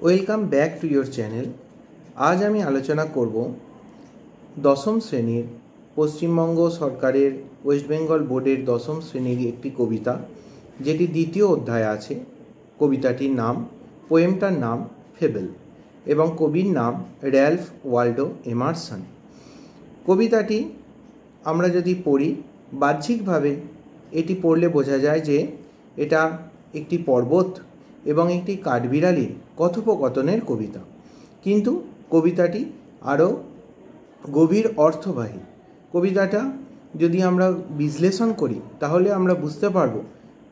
Welcome back to your channel. আজ আমি আলোচনা করব দশম শ্রেণীর পশ্চিমবঙ্গ সরকারের ওয়েস্ট বেঙ্গল বোর্ডের দশম শ্রেণীর একটি কবিতা, যেটি দ্বিতীয় অধ্যায়ে আছে। কবিতাটির নাম, পোয়েমটার নাম ফেবেল এবং কবির নাম র্যালফ ওয়াল্ডো এমারসন। কবিতাটি আমরা যদি পড়ি, বাহ্যিকভাবে এটি পড়লে বোঝা যায় যে এটা একটি পর্বত এবং একটি কাঠবিড়ালির কথোপকথনের কবিতা, কিন্তু কবিতাটি আরও গভীর অর্থবাহী। কবিতাটা যদি আমরা বিশ্লেষণ করি তাহলে আমরা বুঝতে পারব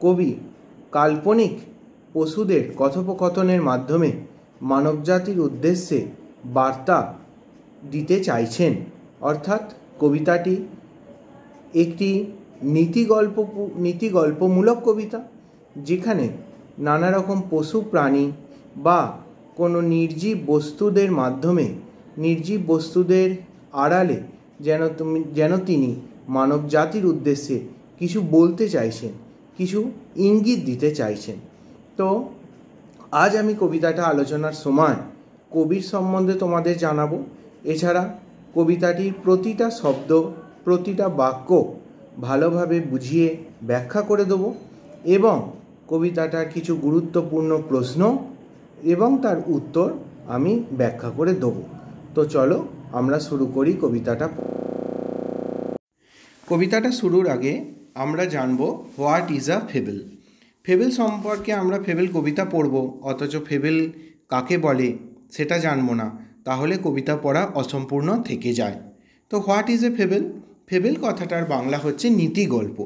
কবি কাল্পনিক পশুদের কথোপকথনের মাধ্যমে মানবজাতির উদ্দেশ্যে বার্তা দিতে চাইছেন। অর্থাৎ কবিতাটি একটি নীতিগল্পমূলক কবিতা, যেখানে নানা রকম পশু প্রাণী বা কোনো নির্জীব বস্তুদের মাধ্যমে, নির্জীব বস্তুদের আড়ালে যেন তিনি মানব জাতির উদ্দেশ্যে কিছু বলতে চাইছেন, কিছু ইঙ্গিত দিতে চাইছেন। তো আজ আমি কবিতাটা আলোচনার সময় কবির সম্বন্ধে তোমাদের জানাবো। এছাড়া কবিতাটির প্রতিটা শব্দ, প্রতিটা বাক্য ভালোভাবে বুঝিয়ে ব্যাখ্যা করে দেবো এবং কবিতাটার কিছু গুরুত্বপূর্ণ প্রশ্ন এবং তার উত্তর আমি ব্যাখ্যা করে দেবো। তো চলো আমরা শুরু করি কবিতাটা শুরুর আগে আমরা জানব what is a fable. Fable সম্পর্কে আমরা ফেবেল কবিতা পড়ব, অথচ ফেবেল কাকে বলে সেটা জানবো না, তাহলে কবিতা পড়া অসম্পূর্ণ থেকে যায়। তো what is a fable? Fable কথাটার বাংলা হচ্ছে নীতি গল্প।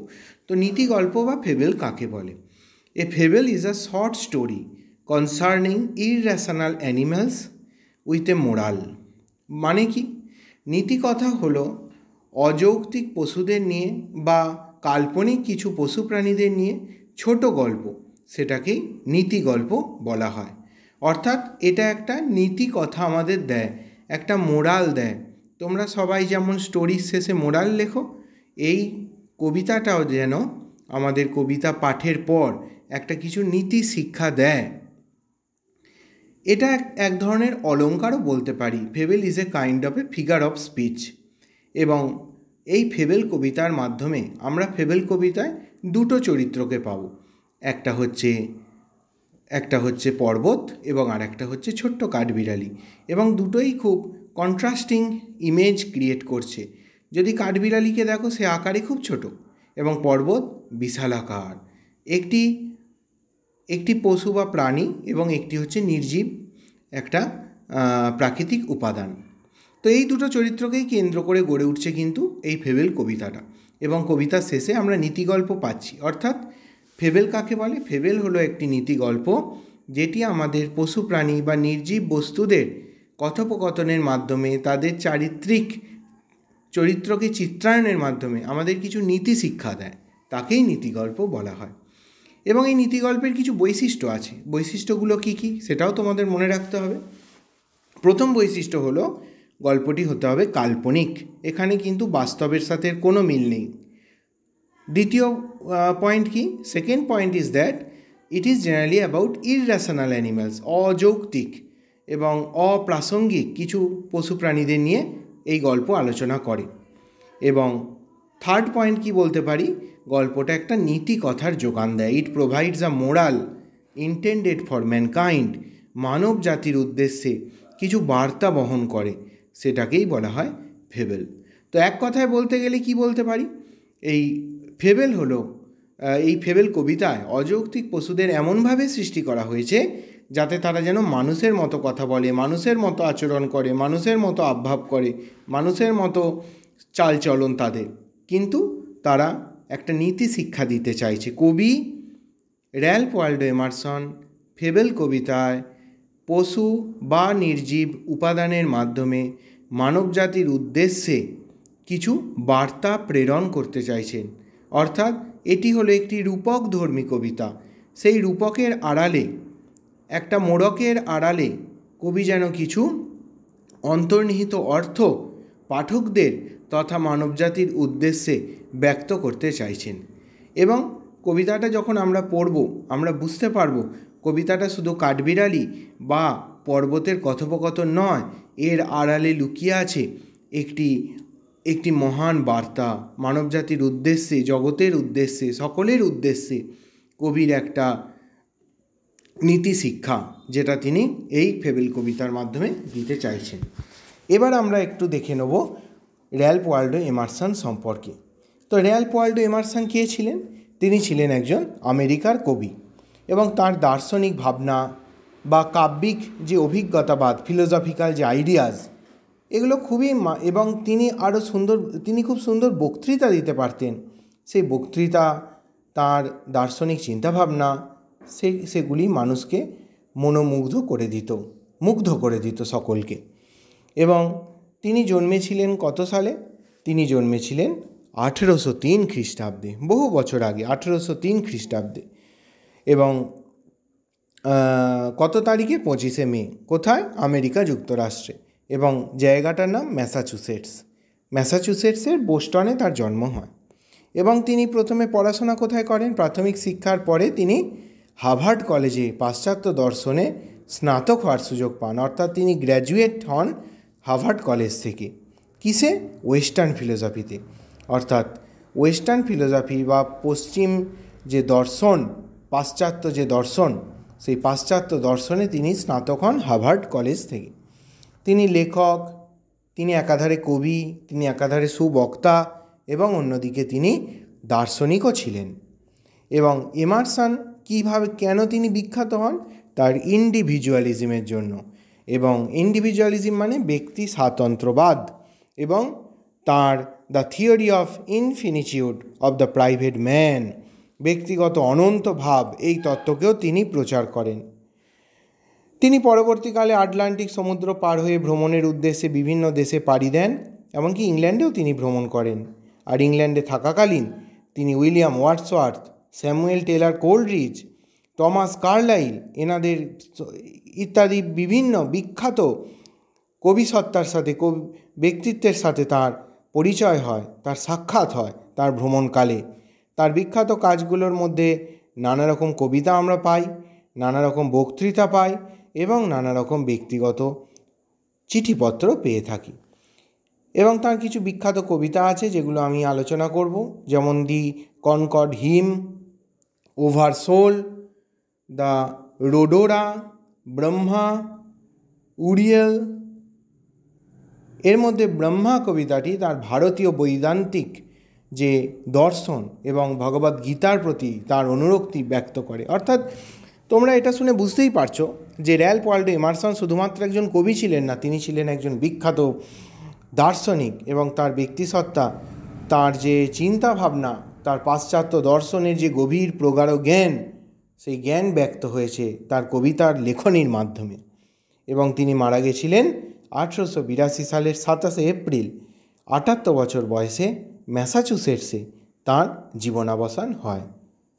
তো নীতি গল্প বা ফেবেল কাকে বলে? A fable is a short story concerning irrational animals with a moral. মানে কি? নীতি কথা হলো অযৌক্তিক পশুদের নিয়ে বা কাল্পনিক কিছু পশু প্রাণীদের নিয়ে ছোট গল্প, সেটাকেই নীতি গল্প বলা হয়। অর্থাৎ এটা একটা নীতি কথা আমাদের দেয়, একটা মোরাল দেয়। তোমরা সবাই যেমন স্টোরির শেষে মোরাল লেখো, এই কবিতাটাও যেন আমাদের কবিতা পাঠের পর একটা কিছু নীতি শিক্ষা দেয়। এটা এক ধরনের অলঙ্কারও বলতে পারি। Fable is a kind of A figure of speech. এবং এই ফেবেল কবিতার মাধ্যমে আমরা ফেবেল কবিতায় দুটো চরিত্রকে পাবো। একটা হচ্ছে পর্বত এবং আর একটা হচ্ছে ছোট্ট কাঠবিড়ালি, এবং দুটোই খুব কন্ট্রাস্টিং ইমেজ ক্রিয়েট করছে। যদি কাঠবিড়ালিকে দেখো, সে আকারে খুব ছোট, এবং পর্বত বিশাল আকার। একটি পশু বা প্রাণী এবং একটি হচ্ছে নির্জীব একটা প্রাকৃতিক উপাদান। তো এই দুটো চরিত্রকেই কেন্দ্র করে গড়ে উঠছে কিন্তু এই ফেবেল কবিতাটা, এবং কবিতার শেষে আমরা নীতিগল্প পাচ্ছি। অর্থাৎ ফেবেল কাকে বলে? ফেবেল হলো একটি নীতিগল্প, যেটি আমাদের পশু প্রাণী বা নির্জীব বস্তুদের কথোপকথনের মাধ্যমে, তাদের চারিত্রিক চরিত্রকে চিত্রায়নের মাধ্যমে আমাদের কিছু নীতি শিক্ষা দেয়, তাকেই নীতিগল্প বলা হয়। এবং এই নীতিগল্পের কিছু বৈশিষ্ট্য আছে। বৈশিষ্ট্যগুলো কী কী সেটাও তোমাদের মনে রাখতে হবে। প্রথম বৈশিষ্ট্য হলো গল্পটি হতে হবে কাল্পনিক। এখানে কিন্তু বাস্তবের সাথে কোনো মিল নেই। দ্বিতীয় পয়েন্ট কি? Second point is that it is generally about irrational animals, অযৌক্তিক এবং অপ্রাসঙ্গিক কিছু পশু প্রাণীদের নিয়ে এই গল্প আলোচনা করে। এবং থার্ড পয়েন্ট কি বলতে পারি? গল্পটা একটা নীতি কথার যোগান দেয়। It provides a moral intended for mankind, মানব জাতির উদ্দেশ্যে কিছু বার্তা বহন করে, সেটাকেই বলা হয় ফেবেল। তো এক কথায় বলতে গেলে কি বলতে পারি? এই ফেবেল কবিতায় অযৌক্তিক পশুদের এমনভাবে সৃষ্টি করা হয়েছে যাতে তারা যেন মানুষের মতো কথা বলে, মানুষের মতো আচরণ করে, মানুষের মতো আবভাব করে, মানুষের মতো চালচলন তাদের, কিন্তু তারা একটা নীতি শিক্ষা দিতে চাইছে। কবি র্যালফ ওয়াল্ডো এমারসন ফেবেল কবিতায় পশু বা নির্জীব উপাদানের মাধ্যমে মানবজাতির উদ্দেশ্যে কিছু বার্তা প্রেরণ করতে চাইছেন। অর্থাৎ এটি হলো একটি রূপকধর্মী কবিতা। সেই রূপকের আড়ালে, একটা মোড়কের আড়ালে কবি যেন কিছু অন্তর্নিহিত অর্থ পাঠকদের তথা মানবজাতির উদ্দেশ্যে ব্যক্ত করতে চাইছেন। এবং কবিতাটা যখন আমরা পড়ব, আমরা বুঝতে পারব কবিতাটা শুধু কাঠবিড়ালি বা পর্বতের কথোপকথন নয়, এর আড়ালে লুকিয়ে আছে একটি মহান বার্তা, মানবজাতির উদ্দেশ্যে, জগতের উদ্দেশ্যে, সকলের উদ্দেশ্যে কবির একটা নীতি শিক্ষা, যেটা তিনি এই ফেবেল কবিতার মাধ্যমে দিতে চাইছেন। এবার আমরা একটু দেখে নেব র্যালফ ওয়ালডো এমারসন সম্পর্কে। তো র্যালফ ওয়ালডো এমারসন কে ছিলেন? তিনি ছিলেন একজন আমেরিকার কবি, এবং তার দার্শনিক ভাবনা বা কাব্যিক যে অভিজ্ঞতাবাদ, ফিলোসফিক্যাল যে আইডিয়াস, এগুলো খুবই, এবং তিনি খুব সুন্দর বক্তৃতা দিতে পারতেন। সেই বক্তৃতা, তার দার্শনিক চিন্তাভাবনা, সেগুলি মানুষকে মুগ্ধ করে দিত সকলকে। এবং তিনি জন্মেছিলেন কত সালে? তিনি জন্মেছিলেন 1803 খ্রিস্টাব্দে, বহু বছর আগে, 1803 খ্রিস্টাব্দে। এবং কত তারিখে? 25শে মে। কোথায়? আমেরিকা যুক্তরাষ্ট্রে, এবং জায়গাটার নাম ম্যাসাচুসেটসের বোস্টনে তার জন্ম হয়। এবং তিনি প্রথমে পড়াশোনা কোথায় করেন? প্রাথমিক শিক্ষার পরে তিনি হার্ভার্ড কলেজে পাশ্চাত্য দর্শনে স্নাতক হওয়ার সুযোগ পান, অর্থাৎ তিনি গ্র্যাজুয়েট হন হার্ভার্ড কলেজ থেকে। কিসে? ওয়েস্টার্ন ফিলোসফিতে। অর্থাৎ ওয়েস্টার্ন ফিলোসফি বা পশ্চিম যে দর্শন, পাশ্চাত্য যে দর্শন, সেই পাশ্চাত্য দর্শনে তিনি স্নাতক হন হার্ভার্ড কলেজ থেকে। তিনি লেখক, তিনি একাধারে কবি, তিনি একাধারে সুবক্তা, এবং অন্যদিকে তিনি দার্শনিকও ছিলেন। এবং এমারসন কেন তিনি বিখ্যাত হন? তার ইন্ডিভিজুয়ালিজমের জন্য। এবং ইন্ডিভিজুয়ালিজম মানে ব্যক্তি স্বাতন্ত্র্যবাদ, এবং তার the theory of infinitude of the private man, ব্যক্তিগত অনন্ত ভাব, এই তত্ত্বকেও তিনি প্রচার করেন। তিনি পরবর্তীকালে আটলান্টিক সমুদ্র পার হয়ে ভ্রমণের উদ্দেশ্যে বিভিন্ন দেশে পাড়ি দেন, এমনকি ইংল্যান্ডেও তিনি ভ্রমণ করেন। আর ইংল্যান্ডে থাকাকালীন তিনি William Wordsworth, Samuel Taylor Coleridge, Thomas Carlyle এনাদের ইত্যাদি বিভিন্ন বিখ্যাত কবিসত্তার সাথে, ব্যক্তিত্বের সাথে তার পরিচয় হয়, তার সাক্ষাৎ হয় তার ভ্রমণকালে। তার বিখ্যাত কাজগুলোর মধ্যে নানা রকম কবিতা আমরা পাই, নানা রকম বক্তৃতা পাই, এবং নানা রকম ব্যক্তিগত চিঠিপত্র পেয়ে থাকি। এবং তার কিছু বিখ্যাত কবিতা আছে যেগুলো আমি আলোচনা করব, যেমন the Concord hymn, over soul, the Rhodora, Brahma, Uriel. এর মধ্যে ব্রহ্মা কবিতাটি তার ভারতীয় বৈদান্তিক যে দর্শন এবং ভগবদ্ গীতার প্রতি তার অনুরক্তি ব্যক্ত করে। অর্থাৎ তোমরা এটা শুনে বুঝতেই পারছো যে র্যালফ ওয়ালডো এমারসন শুধুমাত্র একজন কবি ছিলেন না, তিনি ছিলেন একজন বিখ্যাত দার্শনিক, এবং তার ব্যক্তিসত্তা, তার যে চিন্তা ভাবনা, তার পাশ্চাত্য দর্শনের যে গভীর প্রগাঢ় জ্ঞান, সেই জ্ঞান ব্যক্ত হয়েছে তার কবিতার লেখনীর মাধ্যমে। এবং তিনি মারা গেছিলেন 1882 সালের 27শে এপ্রিল, 78 বছর বয়সে ম্যাসাচুসেটসে তাঁর জীবনাবসান হয়।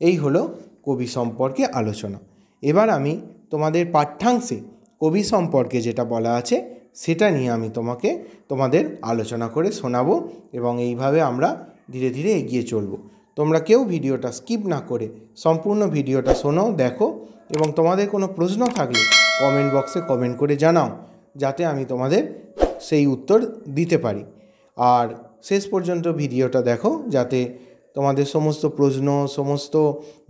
এই হলো কবি সম্পর্কে আলোচনা। এবার আমি তোমাদের পাঠ্যাংশে কবি সম্পর্কে যেটা বলা আছে সেটা নিয়ে আমি তোমাদের আলোচনা করে শোনাবো, এবং এইভাবে আমরা ধীরে ধীরে এগিয়ে চলব। তোমরা কেউ ভিডিওটা স্কিপ না করে সম্পূর্ণ ভিডিওটা শোনো, দেখো, এবং তোমাদের কোনো প্রশ্ন থাকলে কমেন্ট বক্সে কমেন্ট করে জানাও, যাতে আমি তোমাদের সেই উত্তর দিতে পারি। আর শেষ পর্যন্ত ভিডিওটা দেখো, যাতে তোমাদের সমস্ত প্রশ্ন, সমস্ত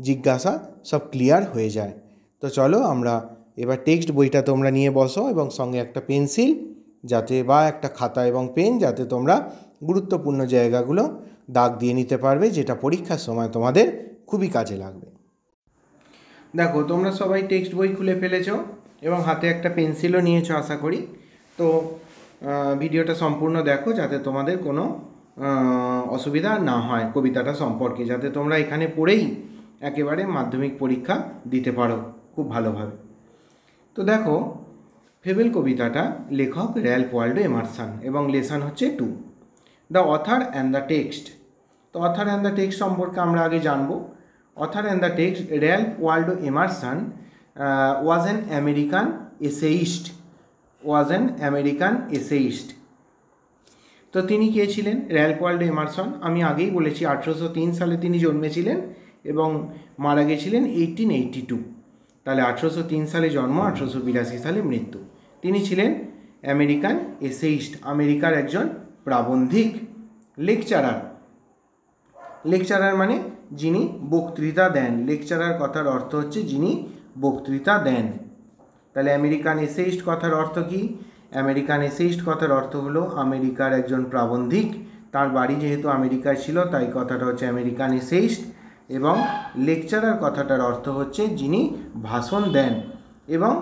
জিজ্ঞাসা সব ক্লিয়ার হয়ে যায়। তো চলো আমরা এবার টেক্সট বইটা তোমরা নিয়ে বসো, এবং সঙ্গে একটা পেন্সিল বা একটা খাতা এবং পেন, যাতে তোমরা গুরুত্বপূর্ণ জায়গাগুলো দাগ দিয়ে নিতে পারবে, যেটা পরীক্ষার সময় তোমাদের খুবই কাজে লাগবে। দেখো, তোমরা সবাই টেক্সট বই খুলে ফেলেছো এবং হাতে একটা পেন্সিলও নিয়েছো আশা করি। তো ভিডিওটা সম্পূর্ণ দেখো, যাতে তোমাদের কোনো অসুবিধা না হয় কবিতাটা সম্পর্কে, যাতে তোমরা এখানে পড়েই একেবারে মাধ্যমিক পরীক্ষা দিতে পারো খুব ভালোভাবে। তো দেখো, ফেবেল কবিতাটা লেখক র্যালফ ওয়ালডো এমারসন, এবং লেসন হচ্ছে 2, the author and the text. তো অথার অ্যান্ড দ্য টেক্সট সম্পর্কে আমরা আগে জানবো। Author and the text, Ralph Waldo Emerson was an American essayist. তো তিনি কে ছিলেন? Ralph Waldo Emerson. আমি আগেই বলেছি 1803 সালে তিনি জন্মেছিলেন এবং মারা গেছিলেন 1882। তাহলে 1803 সালে জন্ম, 1882 সালে মৃত্যু। তিনি ছিলেন আমেরিকান এসেইস্ট, আমেরিকার একজন প্রাবন্ধিক, লেকচারার। লেকচারার মানে যিনি বক্তৃতা দেন, লেকচারার কথার অর্থ হচ্ছে যিনি বক্তৃতা দেন। তাহলে আমেরিকান এসেইস্ট কথার অর্থ কি? আমেরিকান এসেইস্ট কথার অর্থ হলো আমেরিকার একজন প্রাবন্ধিক, তার বাড়ি যেহেতু আমেরিকায় ছিল তাই কথাটা হচ্ছে আমেরিকান এসেইস্ট। এবং লেকচারার কথাটার অর্থ হচ্ছে যিনি ভাষণ দেন। এবং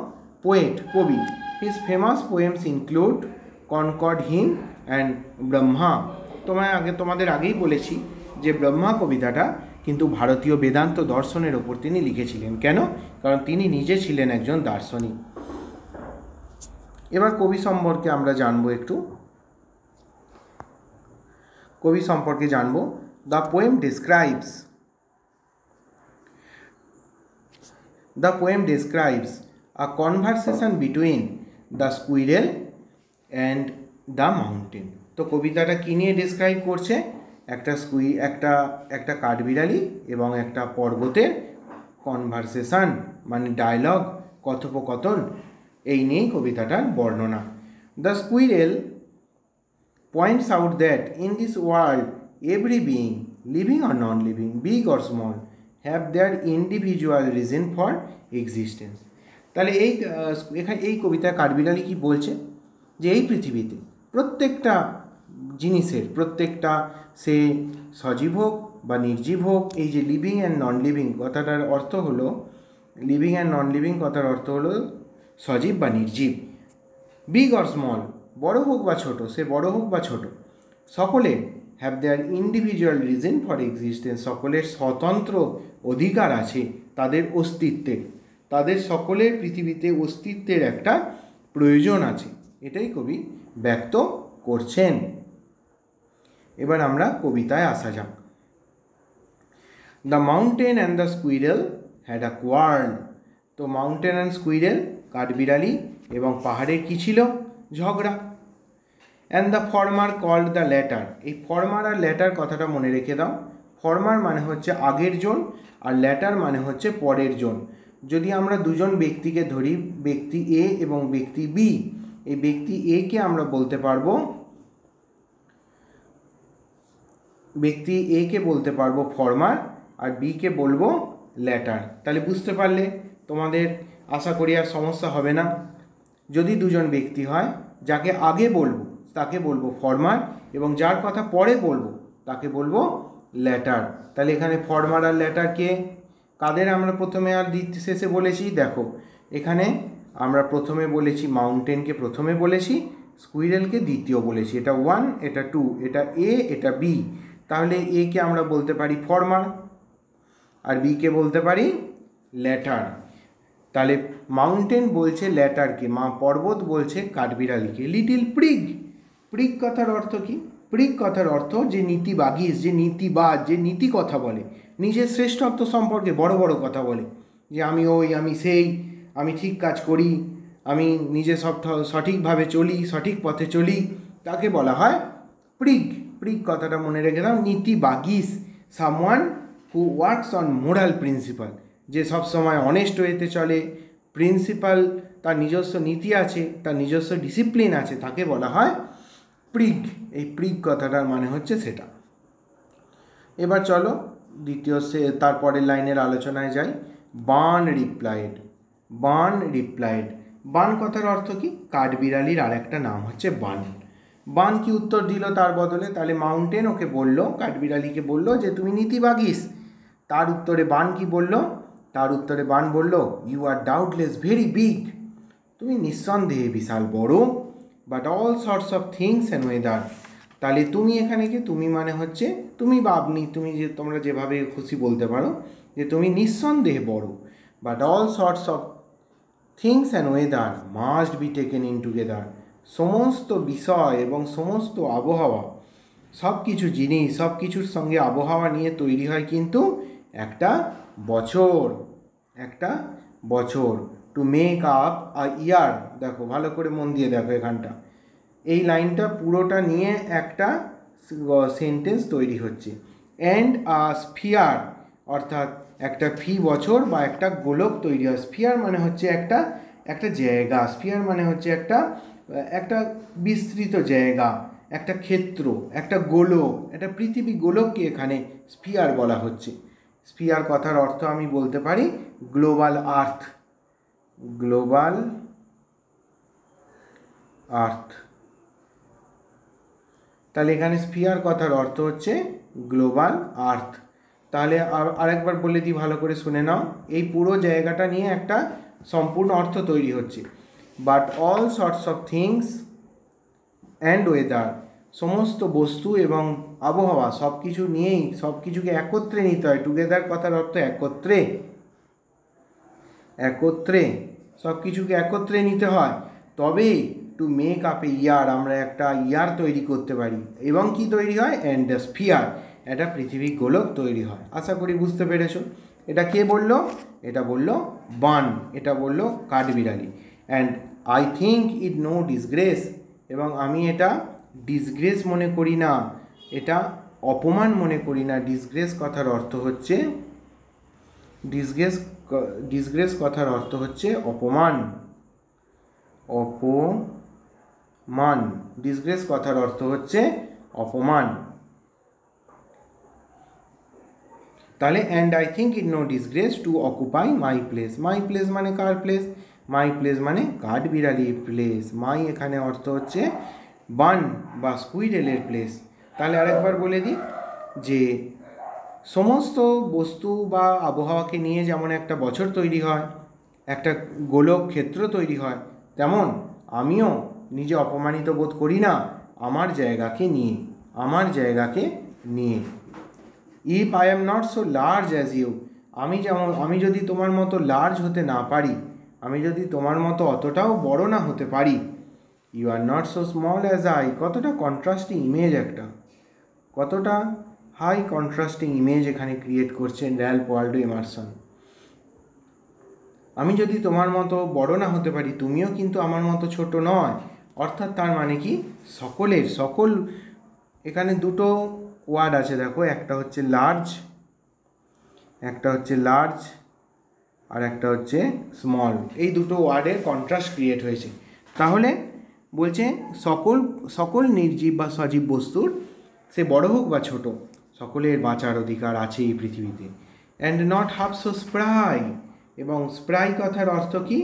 পোয়েট, কবি। His famous poems include Concord Hymn and Brahma. তোমাদের আগেই বলেছি যে ব্রহ্মা কবিতাটা কিন্তু ভারতীয় বেদান্ত দর্শনের ওপর তিনি লিখেছিলেন। কেন? কারণ তিনি নিজে ছিলেন একজন দার্শনিক। এবার কবি সম্পর্কে আমরা জানবো একটু, কবি সম্পর্কে জানবো। The poem describes a conversation between the squirrel and the mountain. তো কবিতাটা কী নিয়ে ডেসক্রাইব করছে? একটা কাঠবিড়ালি এবং একটা পর্বতের কনভারসেশন মানে ডায়লগ, কথোপকথন, এই নিয়েই কবিতাটার বর্ণনা। The squirrel points out that in this world every being, living or non-living, big or small, have their individual reason for existence. তাহলে এই কবিতায় কাঠবিড়ালি কি বলছে? যে এই পৃথিবীতে প্রত্যেকটা জিনিসের, প্রত্যেকটা সে সজীব হোক বা নির্জীব হোক, এই যে লিভিং অ্যান্ড নন লিভিং কথাটার অর্থ হলো, লিভিং অ্যান্ড নন লিভিং কথার অর্থ হলো সজীব বা নির্জীব। বিগ অর স্মল, বড় হোক বা ছোট, সে বড় হোক বা ছোট, সকলে have their individual reason for existence, সকলের স্বতন্ত্র অধিকার আছে তাদের অস্তিত্বের, তাদের সকলের পৃথিবীতে অস্তিত্বের একটা প্রয়োজন আছে, এটাই কবি ব্যক্ত করছেন। এবার আমরা কবিতায় আসা যাক। The mountain and the squirrel had a quarrel. তো মাউন্টেন অ্যান্ড স্কুইরেল, কাঠবিড়ালি এবং পাহাড়ের কী ছিল? ঝগড়া। And the former called the latter. এই ফর্মার আর ল্যাটার কথাটা মনে রেখে দাও। ফর্মার মানে হচ্ছে আগের জন, আর ল্যাটার মানে হচ্ছে পরের জন। যদি আমরা দুজন ব্যক্তিকে ধরি, ব্যক্তি এ এবং ব্যক্তি বি, এই ব্যক্তি এ কে আমরা বলতে পারবো, ব্যক্তি এ কে বলতে পারবো ফর্মার, আর বি কে বলবো ল্যাটার। তাহলে বুঝতে পারলে তোমাদের আশা করি আর সমস্যা হবে না। যদি দুজন ব্যক্তি হয়, যাকে আগে বলবো তাকে বলবো ফর্মার, এবং যার কথা পরে বলবো তাকে বলবো ল্যাটার। তাহলে এখানে ফর্মার আর ল্যাটারকে কাদের আমরা প্রথমে আর শেষে বলেছি? দেখো এখানে আমরা প্রথমে বলেছি মাউন্টেনকে, প্রথমে বলেছি স্কুইরেলকে দ্বিতীয় বলেছি। এটা 1, এটা 2, এটা এ, এটা বি। তাহলে এ কে আমরা বলতে পারি ফর্মার, আর বি কে বলতে পারি ল্যাটার। তাহলে মাউন্টেন বলছে ল্যাটারকে, পর্বত বলছে কাঠবিড়ালিকে। লিটিল প্রিগ, প্রিগ কথার অর্থ কি? প্রিগ কথার অর্থ যে নীতিবাগীশ, যে নীতিবাদ, যে নীতি কথা বলে, নিজের শ্রেষ্ঠত্ব সম্পর্কে বড় বড় কথা বলে, যে আমি ওই, আমি সেই, আমি ঠিক কাজ করি, আমি নিজে সঠিকভাবে চলি, সঠিক পথে চলি, তাকে বলা হয় প্রিগ। প্রিগ কথাটা মনে রেখে দাও। নীতিবাগীশ, someone who works on moral principle, যে সবসময় অনেস্ট ওয়েতে চলে, প্রিন্সিপাল, তার নিজস্ব নীতি আছে, তার নিজস্ব ডিসিপ্লিন আছে, তাকে বলা হয় প্রিগ। এই প্রিগ কথাটার মানে হচ্ছে সেটা। এবার চলো তারপরের লাইনের আলোচনায় যাই। Burn replied. Burn replied, burn কথার অর্থ কি? কাঠবিড়ালির আর একটা নাম হচ্ছে বার্ন। বার্ন কি উত্তর দিল তার বদলে? তাহলে মাউন্টেন ওকে বলল, কাঠবিড়ালিকে বলল যে তুমি নীতিবাগীশ। তার উত্তরে বার্ন কি বলল? তার উত্তরে বার্ন বলল, you are doubtless very big, তুমি নিঃসন্দেহে বিশাল বড়, but all sorts of things and weather. তাহলে তুমি এখানে কি? তুমি মানে হচ্ছে তুমি বা আপনি, তুমি যে তোমরা যেভাবে খুশি বলতে পারো, যে তুমি নিঃসন্দেহে বড়, but all sorts of things and weather must be taken in together. সমস্ত বিষয় এবং সমস্ত আবহাওয়া, সব কিছু জিনিস, সব কিছুর সঙ্গে আবহাওয়া নিয়ে তৈরি হয় কিন্তু একটা বছর, একটা বছর। টু মেক আপ আ ইয়ার, দেখো ভালো করে মন দিয়ে দেখো এখানটা, এই লাইনটা পুরোটা নিয়ে একটা সেন্টেন্স তৈরি হচ্ছে। অ্যান্ড আ স্ফিয়ার, অর্থাৎ একটা ফি বছর বা একটা গোলক তৈরি হয়। স্ফিয়ার মানে হচ্ছে একটা জায়গা, স্ফিয়ার মানে হচ্ছে একটা বিস্তৃত জায়গা, একটা ক্ষেত্র, একটা গোলক, একটা পৃথিবী গোলককে এখানে স্ফিয়ার বলা হচ্ছে। স্ফিয়ার কথার অর্থ আমি বলতে পারি গ্লোবাল আর্থ, গ্লোবাল আর্থ। তাহলে এখানে স্ফিয়ার কথার অর্থ হচ্ছে গ্লোবাল আর্থ। তাহলে আরেকবার বলে দিই, ভালো করে শুনে নাও। এই পুরো জায়গাটা নিয়ে একটা সম্পূর্ণ অর্থ তৈরি হচ্ছে। But all sorts of things and weather, সমস্ত বস্তু এবং আবহাওয়া সব কিছু নিয়েই, সব কিছুকে একত্রে নিতে হয়। টুগেদার কথার অর্থ একত্রে, একত্রে সব কিছুকে একত্রে নিতে হয়, তবেই টু মেক আপ এ ইয়ার, আমরা একটা ইয়ার তৈরি করতে পারি। এবং কি তৈরি হয়? অ্যান্ড দ্য স্ফিয়ার, একটা পৃথিবী গোলক তৈরি হয়। আশা করি বুঝতে পেরেছো। এটা কে বললো? এটা বললো বার্ন, এটা বললো কাঠবিড়ালি। And I think it no disgrace, এবং আমি এটা ডিসগ্রেস মনে করি না, এটা অপমান মনে করি না। ডিসগ্রেস কথার অর্থ হচ্ছে ডিসগ্রেস কথার অর্থ হচ্ছে অপমান, অপমান। ডিসগ্রেস কথার অর্থ হচ্ছে অপমান। তাহলে and I think it no disgrace to occupy my place. My place মানে কার প্লেস? মাই প্লেস মানে কাঠবিড়ালির প্লেস। মাই এখানে অর্থ হচ্ছে বার্ন বা স্কুইরেলের প্লেস। তাহলে আরেকবার বলে দিই যে সমস্ত বস্তু বা আবহাওয়াকে নিয়ে যেমন একটা বছর তৈরি হয়, একটা গোলক ক্ষেত্র তৈরি হয়, তেমন আমিও নিজে অপমানিত বোধ করি না আমার জায়গাকে নিয়ে, আমার জায়গাকে নিয়ে। If I am not so large as you, আমি যদি তোমার মতো লার্জ হতে না পারি, আমি যদি তোমার মতো অতটাও বড় না হতে পারি, you are not so small as I. কতটা কন্ট্রাস্টিং ইমেজ, একটা কতটা হাই কন্ট্রাস্টিং ইমেজ এখানে ক্রিয়েট করছেন র্যালফ ওয়ালডো এমারসন। আমি যদি তোমার মতো বড় না হতে পারি, তুমিও কিন্তু আমার মতো ছোট নয়। অর্থাৎ তার মানে কি, সকল এখানে দুটো ওয়ার্ড আছে দেখো, একটা হচ্ছে লার্জ, আর একটা হচ্ছে স্মল। এই দুটো ওয়ার্ডের কন্ট্রাস্ট ক্রিয়েট হয়েছে। তাহলে বলছে সকল নির্জীব বা সজীব বস্তুর, সে বড় হোক বা ছোট, সকলের বাঁচার অধিকার আছে এই পৃথিবীতে। And not half so spry, এবং স্প্রাই কথার অর্থ কি?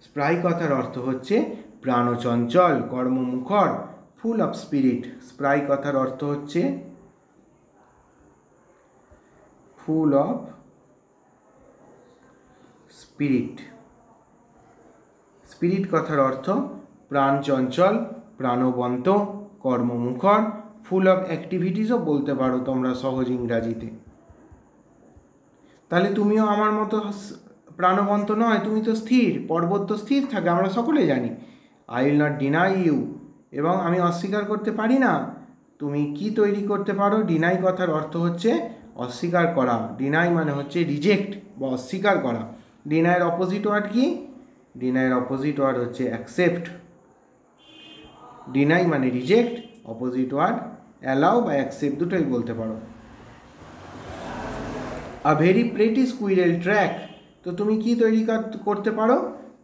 স্প্রাই কথার অর্থ হচ্ছে প্রাণচঞ্চল, কর্মমুখর, ফুল অফ স্পিরিট। স্প্রাই কথার অর্থ হচ্ছে ফুল অফ স্পিরিট। স্পিরিট কথার অর্থ প্রাণচঞ্চল, প্রাণবন্ত, কর্মমুখর, ফুল অফ অ্যাক্টিভিটিসও বলতে পারো তোমরা সহজ ইংরাজিতে। তাহলে তুমিও আমার মতো প্রাণবন্ত নয়, তুমি তো স্থির, পর্বত তো স্থির থাকে, আমরা সকলে জানি। I will not deny you, এবং আমি অস্বীকার করতে পারি না তুমি কি তৈরি করতে পারো। ডিনাই কথার অর্থ হচ্ছে অস্বীকার করা। ডিনাই মানে হচ্ছে রিজেক্ট বা অস্বীকার করা। ডিনাইয়ের অপোজিট ওয়ার্ড কি? ডিনাইয়ের অপোজিট ওয়ার্ড হচ্ছে অ্যাকসেপ্ট। ডিনাই মানে রিজেক্ট, অপোজিট ওয়ার্ড অ্যালাউ বা অ্যাকসেপ্ট, দুটোই বলতে পারো। A very pretty squirrel track, তো তুমি কি তৈরি করতে পারো?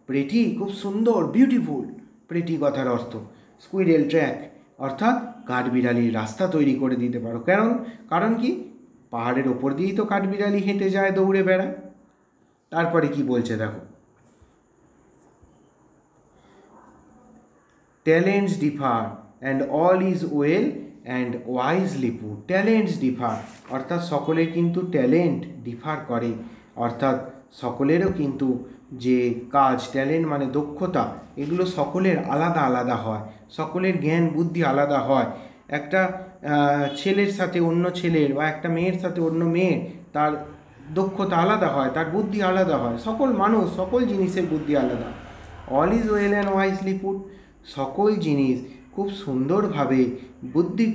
প্রেটি, খুব সুন্দর, বিউটিফুল। প্রেটি কথার অর্থ স্কুইরেল ট্র্যাক, অর্থাৎ কাঠবিড়ালির রাস্তা তৈরি করে দিতে পারো। কারণ কি? পাহাড়ের ওপর দিয়েই তো কাঠবিড়ালি হেঁটে যায়, দৌড়ে বেড়ায়। তারপরে কি বলছে দেখো, talents differ and all is well and wisely put. Talents differ, অর্থাৎ সকলের কিন্তু ট্যালেন্ট ডিফার করে, অর্থাৎ সকলেরও কিন্তু যে কাজ, ট্যালেন্ট মানে দক্ষতা, এগুলো সকলের আলাদা আলাদা হয়, সকলের জ্ঞান বুদ্ধি আলাদা হয়। একটা ছেলের সাথে অন্য ছেলের বা একটা মেয়ের সাথে অন্য মেয়ের তার দক্ষতা আলাদা হয়, তার বুদ্ধি আলাদা হয়। সকল মানুষ, সকল জিনিসের বুদ্ধি আলাদা। All is well and wisely put, সকল জিনিস খুব সুন্দরভাবে বুদ্ধি,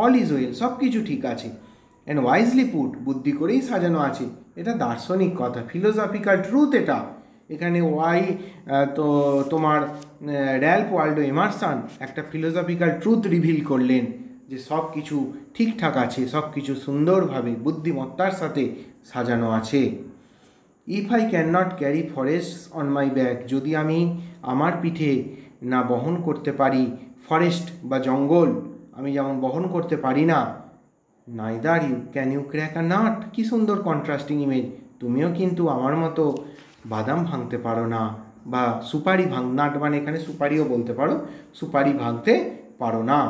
অল ইজ ওয়েল, সব কিছু ঠিক আছে, অ্যান্ড ওয়াইজলি পুট, বুদ্ধি করেই সাজানো আছে। এটা দার্শনিক কথা, ফিলোসফিক্যাল ট্রুথ এটা। এখানে তো তোমার র্যালফ ওয়ালডো এমারসন একটা ফিলোসফিক্যাল ট্রুথ রিভিল করলেন যে সব কিছু ঠিকঠাক আছে, সব কিছু সুন্দরভাবে বুদ্ধিমত্তার সাথে সাজানো আছে। If I can not carry forest on my back, যদি আমি আমার পিঠে না বহন করতে পারি ফরেস্ট বা জঙ্গল, আমি যেমন বহন করতে পারি না, neither you can you crack a nut. কী সুন্দর কন্ট্রাস্টিং ইমেজ। তুমিও কিন্তু আমার মতো বাদাম ভাঙতে পারো না, বা সুপারি নাট মানে এখানে সুপারিও বলতে পারো, সুপারি ভাঙতে পারো না।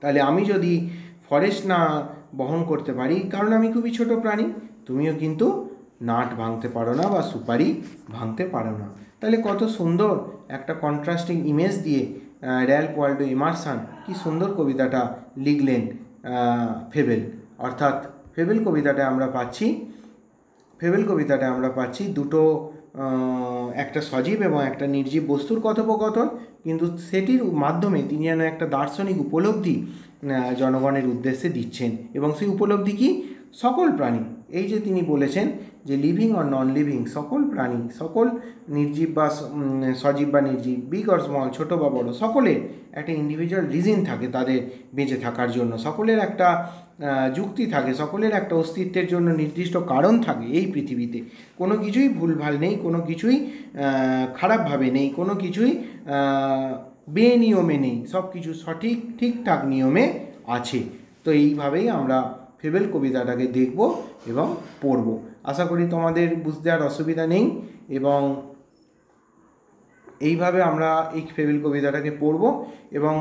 তাহলে আমি যদি ফরেস্ট না বহন করতে পারি, কারণ আমি খুবই ছোট প্রাণী, তুমিও কিন্তু নাট ভাঙতে পারো না বা সুপারি ভাঙতে পারো না। তাহলে কত সুন্দর একটা কন্ট্রাস্টিং ইমেজ দিয়ে র্যালফ ওয়ালডো এমারসন কি সুন্দর কবিতাটা লিখলেন ফেবেল। অর্থাৎ ফেবেল কবিতাটা আমরা পাচ্ছি দুটো, একটা সজীব এবং একটা নির্জীব বস্তুর কথোপকথন, কিন্তু সেটির মাধ্যমে তিনি যেন একটা দার্শনিক উপলব্ধি জনগণের উদ্দেশ্যে দিচ্ছেন। এবং সেই উপলব্ধি কি? সকল প্রাণী, এই যে তিনি বলেছেন যে লিভিং অর নন লিভিং, সকল প্রাণী, সকল নির্জীব বা সজীব বা নির্জীব, বিগ অর স্মল, ছোটো বা বড়ো, সকলের একটা ইন্ডিভিজুয়াল রিজন থাকে তাদের বেঁচে থাকার জন্য, সকলের একটা যুক্তি থাকে, সকলের একটা অস্তিত্বের জন্য নির্দিষ্ট কারণ থাকে এই পৃথিবীতে। কোনো কিছুই ভুলভাল নেই, কোনো কিছুই খারাপভাবে নেই, কোনো কিছুই বেনিয়মে নেই, সব কিছু সঠিক ঠিকঠাক নিয়মে আছে। তো এইভাবেই আমরা ফেবেল কবিতাটাকে দেখব এবং পড়ব। আশা করি তোমাদের বুঝতে আর অসুবিধা নেই, এবং এইভাবে আমরা এই ফেবেল কবিতাটাকে পড়ব, এবং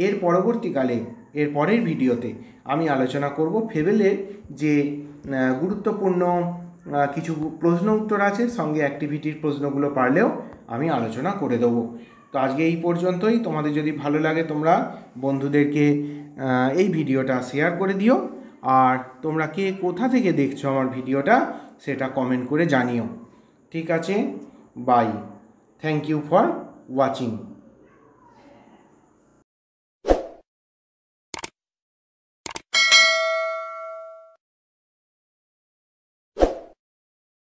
এর পরবর্তীকালে এর পরের ভিডিওতে আমি আলোচনা করব ফেবেলের যে গুরুত্বপূর্ণ কিছু প্রশ্ন উত্তর আছে, সঙ্গে অ্যাক্টিভিটির প্রশ্নগুলো পারলেও আমি আলোচনা করে দেবো। তো আজকে এই পর্যন্তই। তোমাদের যদি ভালো লাগে তোমরা বন্ধুদেরকে এই ভিডিওটা শেয়ার করে দিও, আর তোমরা কে কোথা থেকে দেখছো আমার ভিডিওটা সেটা কমেন্ট করে জানিও। ঠিক আছে, bye, thank you for watching.